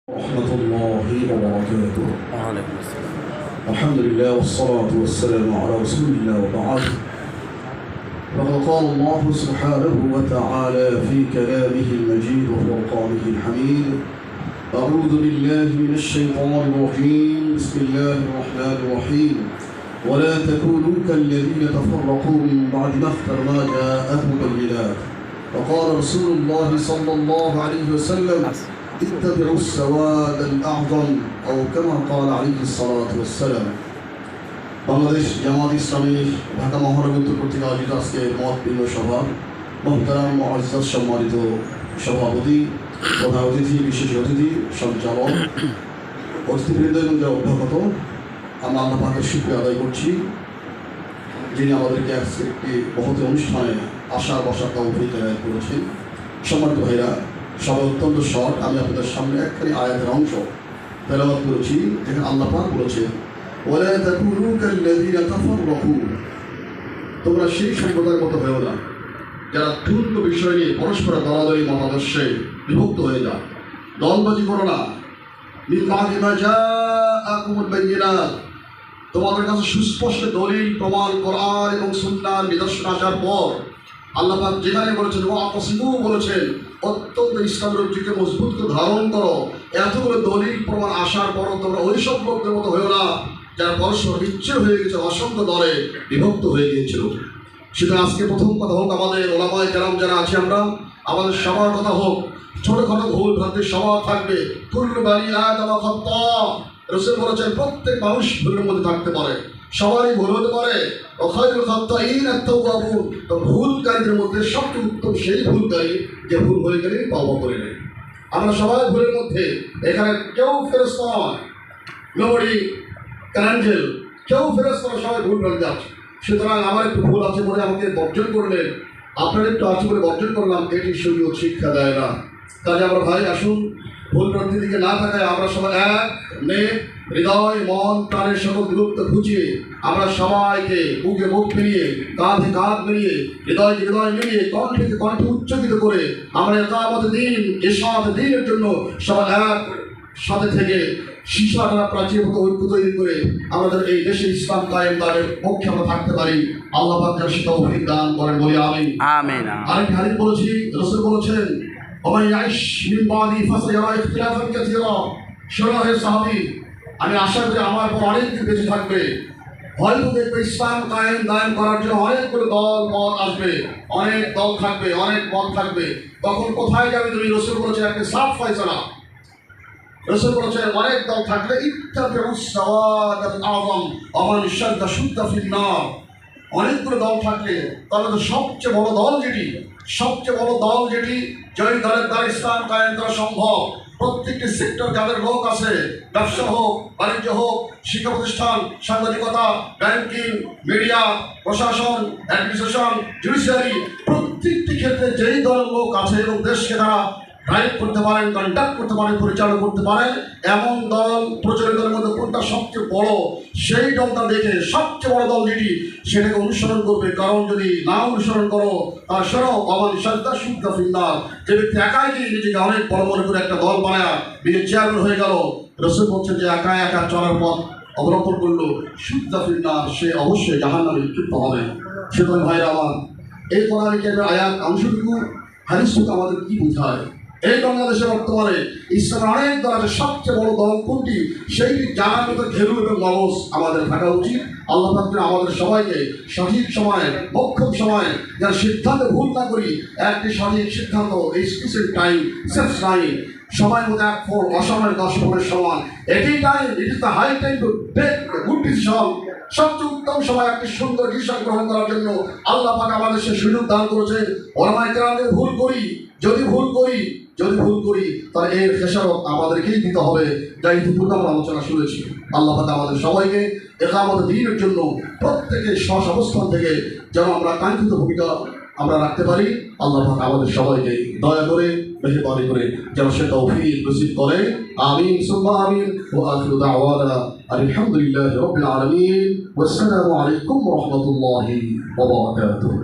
ورحمة الله وبركاته. وعليكم السلام. الحمد لله والصلاة والسلام على رسول الله وبعد. فقد قال الله سبحانه وتعالى في كلامه المجيد وفرقانه الحميد: أعوذ بالله من الشيطان الرجيم، بسم الله الرحمن الرحيم. ولا تكونوا كالذين تفرقوا من بعد ما جاءهم البينات. وقال رسول الله صلى الله عليه وسلم: اتبعوا السواد الأعظم أو كما قال عليه الصلاة والسلام. বাংলাদেশ জামাত ইসলামী ঢাকা মহানগর কর্তৃক আয়োজিত আজকে মত বিনিময় সভা মোহতারাম মুআজ্জাজ সম্মানিত সভাপতি, প্রধান অতিথি, বিশেষ অতিথি, সঞ্চালক, অতিথিবৃন্দ এবং যারা অভ্যাগত, আমরা আল্লাহ পাকের শুকরিয়া আদায় করছি যিনি আমাদেরকে আজকে একটি মহতী অনুষ্ঠানে আসার বসার তৌফিক এনায়েত করেছেন। সম্মানিত ভাইরা, সবাই অত্যন্ত শর্ট, আমি আপনাদের সামনে একখানি আয়াতের অংশ তেলাওয়াত করেছি যেখানে আল্লাহ পাক বলেছেন: ওয়ালা তাকুনু কাল্লাযীনা তাফাররাকু, তোমরা সেই সম্প্রদায়ের মতো হয়েও না যারা দ্বন্দ্ব বিষয় নিয়ে পরস্পর দলাদলি মতাদর্শে বিভক্ত হয়ে যায়। দলবাজি করো না। মিন বা'দি মা জাআকুমুল বায়্যিনাত, তোমাদের কাছে সুস্পষ্ট দলিল প্রমাণ কোরআন এবং সুন্নাহর নিদর্শন আসার পর আল্লাহ পাক যেখানে বলেছেন ওয়াতাসিমু, বলেছেন অত্যন্ত ইসলামের ঐক্যকে মজবুত করে ধারণ করো। এতগুলো দলিল প্রমাণ আসার পরও তোমরা ওই সব লোকদের মতো হয়েও না যারা পরস্পর বিচ্ছিন্ন হয়ে গেছে, অসংখ্য দলে বিভক্ত হয়ে গিয়েছিল। সুতরাং আজকে প্রথম কথা হোক আমাদের ওলামায়ে কেরাম যারা আছে আমরা, আমাদের সবার কথা হোক, ছোটখাটো ভুল ভ্রান্তি সবার থাকবে। কুল্লু বানি আদম খাত্তা, রাসূল বলেছেন প্রত্যেক মানুষ ভুলের মধ্যে থাকতে পারে, সবারই ভুল হতে পারে। খায়রুল খাত্তাইন আত-তাওয়াবুন, ভুলকারীদের মধ্যে সবচেয়ে উত্তম সেই ভুলকারী যে ভুল হয়ে গেলে তওবা করে নেয়। আমরা সবাই ভুলের মধ্যে, এখানে কেউ ফেরেশতা নয়, নোবডি ক্যান অ্যাঞ্জেল, কেউ ফেরেশতা নয়, সবাই ভুল ভ্রান্তি আছে। সুতরাং আমার একটু ভুল আছে বলে আমাকে বর্জন করলেন, আপনার একটু আছে বলে বর্জন করলাম, এটি শরীয়ত শিক্ষা দেয় না। কাজে আমরা ভাই আসুন ভুল ভ্রান্তির দিকে না থাকায় আমরা সবাই এক নেক হৃদয় মন প্রাণের সকল দূরত্ব ঘুচিয়ে আমরা সবাইকে বুকে মুখ মিলিয়ে কাঁধে কাঁধ মিলিয়ে হৃদয়কে হৃদয় মিলিয়ে কণ্ঠকে কণ্ঠ উচ্চকিত করে আমরা একামত দিন ইরশাদ দিনের জন্য সবাই এক সাথে থেকে শিশাটা প্রাচীর মতো ঐক্য তৈরি করে আমাদের এই দেশে ইসলাম কায়েম দাঁড়ের পক্ষে আমরা থাকতে পারি। আল্লাহ পাক যেন সে তৌফিক দান করেন, বলি আমিন। আমিন। আরেকটি হাদিস বলেছি, রাসূল বলেছেন ওমান ইয়াইশ মিন বাদি ফাসায়ারা ইখতিলাফান কাসীরা। শোনো হে সাহাবী, আমি আশা করি আমার পর অনেক দিন বেঁচে থাকবে, হয়তো দেখবে ইসলাম কায়েম দায়েম করার জন্য অনেকগুলো দল মত আসবে, অনেক দল থাকবে, অনেক মত থাকবে। তখন কোথায় যাবে তুমি? রাসূল বলেছেন একটা সাফ ফয়সালা। রাসূল বলেছেন অনেক দল থাকলে ইত্তাবিউস সাওয়াদাল আযম ওমান শাদ্দা শুদ্দা ফিন নার, অনেকগুলো দল থাকলে তাহলে তো সবচেয়ে বড় দল যেটি, সবচেয়ে বড় দল যেটি, যেই দলের দ্বারা ইসলাম কায়েম করা সম্ভব, প্রত্যেকটি সেক্টর যাদের লোক আছে, ব্যবসা হোক, বাণিজ্য হোক, শিক্ষা প্রতিষ্ঠান, সাংবাদিকতা, ব্যাংকিং, মিডিয়া, প্রশাসন, অ্যাডমিনিস্ট্রেশন, জুডিশিয়ারি, প্রত্যেকটি ক্ষেত্রে যেই দলের লোক আছে এবং দেশকে তারা গাইড করতে পারেন, কন্ডাক্ট করতে পারেন, পরিচালনা করতে পারেন, এমন দল প্রচলিত দলের মধ্যে কোনটা সবচেয়ে বড়, সেই দলটা দেখে সবচেয়ে বড় দল যেটি সেটাকে অনুসরণ করবে। কারণ যদি না অনুসরণ করো তার সরব আমান শাদ্দা শুদ্দা ফিন নার, যে ব্যক্তি একাই গিয়ে নিজেকে অনেক বড় মনে করে একটা দল বানায় নিজের চেয়ারম্যান হয়ে গেল, রাসূল বলছেন যে একা একা চলার পথ অবলম্বন করলো শুদ্দা ফিন নার, সে অবশ্যই জাহান্নামে নিক্ষিপ্ত হবে। সুতরাং ভাইরা আমার, এই কোরআন কারীমের আয়াত অংশটুকু হাদিসটুকু আমাদের কি বোঝায়? এই বাংলাদেশে বর্তমানে ইসলামের অনেক দল আছে, সবচেয়ে বড় দল কোনটি সেইটি জানার মতো ঘেরু এবং মগজ আমাদের থাকা উচিত। আল্লাহ পাক আমাদের সবাইকে সঠিক সময়ে, মক্ষম সময়ে যারা সিদ্ধান্ত ভুল না করি, একটি সঠিক সিদ্ধান্ত, এই স্পেসিফিক টাইম, সেফ টাইম, সময় মতো 1 অসময়ের 10 সমান, এটি time, it is the high time to take good decision. সবচেয়ে উত্তম সময় একটি সুন্দর ডিসিশন গ্রহণ করার জন্য আল্লাহ পাক আমাদের সে সুযোগ দান করেছেন। ওলামায়ে কেরামদের ভুল করি, যদি ভুল করি তাহলে এর খেসারত আমাদেরকেই দিতে হবে, যা ইতিপূর্বে আমরা আলোচনা শুনেছি। আল্লাহ পাক আমাদের সবাইকে ইকামত দ্বীনের জন্য প্রত্যেকের স্ব অবস্থান থেকে যেন আমরা কাঙ্ক্ষিত ভূমিকা আমরা রাখতে পারি। আল্লাহ পাক আমাদের সবাইকে দয়া করে মেহেরবানি করে যেন সে তৌফিক নসিব করে। আমিন সুম্মা আমিন। ওয়া আখিরু দাওয়ানা আলহামদুলিল্লাহি রাব্বিল আলামিন। ওয়াসসালামু আলাইকুম ওয়া রাহমাতুল্লাহি ওয়া বারাকাতুহু।